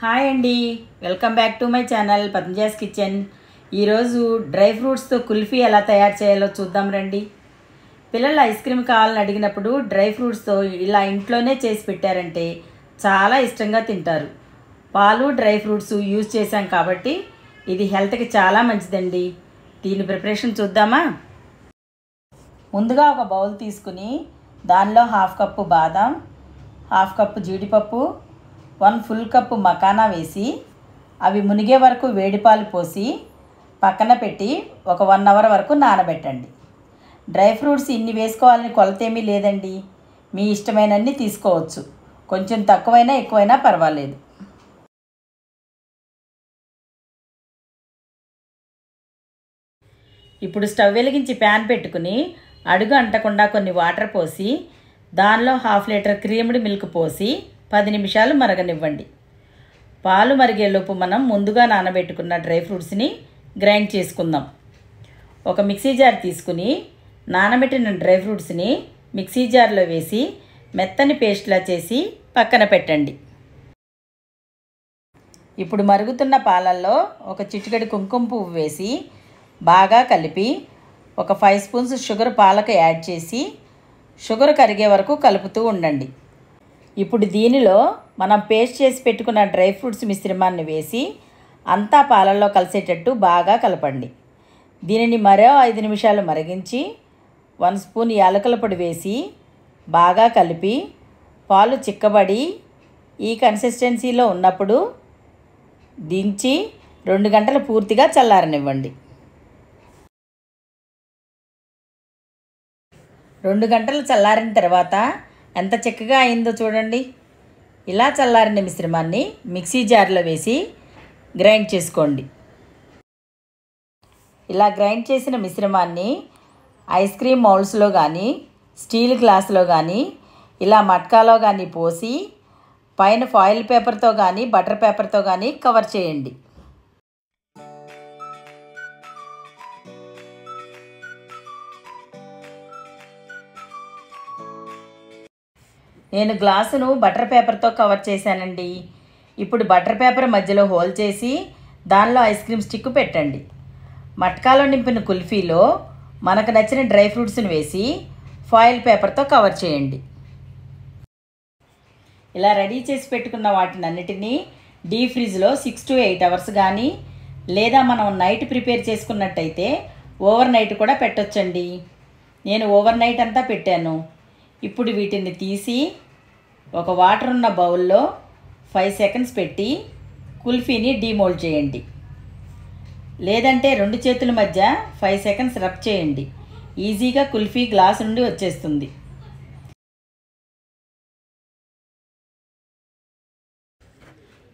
Hi అండి, welcome back to my channel Padmaja's kitchen. ఈరోజు dry ఫ్రూట్స్తో kulfi ఎలా తయారు చేయాలో చూద్దాం రండి. పిల్లలు ఐస్ క్రీమ్ కావాలని అడిగినప్పుడు డ్రై ఫ్రూట్స్తో ఇలా ఇంట్లోనే చేసి పెట్టారంటే చాలా ఇష్టంగా తింటారు. పాలు డ్రై ఫ్రూట్స్ యూజ్ చేశాం కాబట్టి ఇది హెల్త్కి చాలా మంచిదండి. దీని ప్రిపరేషన్ చూద్దామా? ముందుగా ఒక బౌల్ తీసుకుని దానిలో 1/2 కప్పు బాదం, 1/2 కప్పు జీడిపప్పు, 1 ఫుల్ కప్పు మకానా వేసి అవి మునిగే వరకు వేడిపాలు పోసి పక్కన పెట్టి ఒక 1 అవర్ వరకు నానబెట్టండి. డ్రై ఫ్రూట్స్ ఇన్ని వేసుకోవాలని కొలతేమీ లేదండి, మీ ఇష్టమైనన్ని తీసుకోవచ్చు. కొంచెం తక్కువైనా ఎక్కువైనా పర్వాలేదు. ఇప్పుడు స్టవ్ వెలిగించి ప్యాన్ పెట్టుకుని అడుగు అంటకుండా కొన్ని వాటర్ పోసి దానిలో 1/2 లీటర్ క్రీమ్డ్ మిల్క్ పోసి 10 నిమిషాలు మరగనివ్వండి. పాలు మరిగేలోపు మనం ముందుగా నానబెట్టుకున్న డ్రై ఫ్రూట్స్ని గ్రైండ్ చేసుకుందాం. ఒక మిక్సీ జార్ తీసుకుని నానబెట్టిన డ్రై ఫ్రూట్స్ని మిక్సీ జార్లో వేసి మెత్తని పేస్ట్లా చేసి పక్కన పెట్టండి. ఇప్పుడు మరుగుతున్న పాలల్లో ఒక చిటికెడు కుంకుమ పువ్వు వేసి బాగా కలిపి ఒక 5 స్పూన్స్ షుగర్ పాలకు యాడ్ చేసి షుగర్ కరిగే వరకు కలుపుతూ ఉండండి. ఇప్పుడు దీనిలో మనం పేస్ట్ చేసి పెట్టుకున్న డ్రై ఫ్రూట్స్ మిశ్రమాన్ని వేసి అంతా పాలల్లో కలిసేటట్టు బాగా కలపండి. దీనిని మరో 5 నిమిషాలు మరిగించి 1 స్పూన్ యాలకుల పొడి వేసి బాగా కలిపి పాలు చిక్కబడి ఈ కన్సిస్టెన్సీలో ఉన్నప్పుడు దించి 2 గంటలు పూర్తిగా చల్లారనివ్వండి. 2 గంటలు చల్లారిన తర్వాత ఎంత చిక్కగా అయిందో చూడండి. ఇలా చల్లారిన మిశ్రమాన్ని మిక్సీ జార్లో వేసి గ్రైండ్ చేసుకోండి. ఇలా గ్రైండ్ చేసిన మిశ్రమాన్ని ఐస్ క్రీమ్ మౌల్స్లో కానీ స్టీల్ గ్లాసులో కానీ ఇలా మట్కాలో కానీ పోసి పైన ఫాయిల్ పేపర్తో కానీ బటర్ పేపర్తో కానీ కవర్ చేయండి. నేను గ్లాసును బటర్ పేపర్తో కవర్ చేశానండి. ఇప్పుడు బటర్ పేపర్ మధ్యలో హోల్ చేసి దానిలో ఐస్ క్రీమ్ స్టిక్ పెట్టండి. మట్కాలో నింపిన కుల్ఫీలో మనకు నచ్చిన డ్రై ఫ్రూట్స్ని వేసి ఫాయిల్ పేపర్తో కవర్ చేయండి. ఇలా రెడీ చేసి పెట్టుకున్న వాటినన్నిటినీ డీప్ ఫ్రిడ్జ్లో 6 to 8 అవర్స్ కానీ లేదా మనం నైట్ ప్రిపేర్ చేసుకున్నట్టయితే ఓవర్ నైట్ కూడా పెట్టొచ్చండి. నేను ఓవర్ నైట్ అంతా పెట్టాను. ఇప్పుడు వీటిని తీసి ఒక వాటర్ ఉన్న బౌల్లో 5 సెకండ్స్ పెట్టి కుల్ఫీని డీమోల్డ్ చేయండి. లేదంటే 2 చేతుల మధ్య 5 సెకండ్స్ రబ్ చేయండి. ఈజీగా కుల్ఫీ గ్లాస్ నుండి వచ్చేస్తుంది.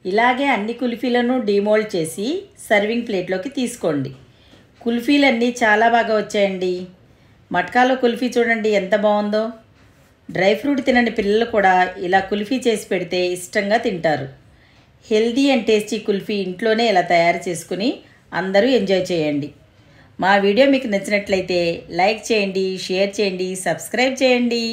ఇలాగే అన్ని కుల్ఫీలను డీమోల్డ్ చేసి సర్వింగ్ ప్లేట్లోకి తీసుకోండి. కుల్ఫీలన్నీ చాలా బాగా వచ్చాయండి. మట్కాలో కుల్ఫీ చూడండి ఎంత బాగుందో. డ్రై ఫ్రూట్ తినని పిల్లలు కూడా ఇలా కుల్ఫీ చేసి పెడితే ఇష్టంగా తింటారు. హెల్దీ అండ్ టేస్టీ కుల్ఫీ ఇంట్లోనే ఇలా తయారు చేసుకుని అందరూ ఎంజాయ్ చేయండి. మా వీడియో మీకు నచ్చినట్లయితే లైక్ చేయండి, షేర్ చేయండి, సబ్స్క్రైబ్ చేయండి.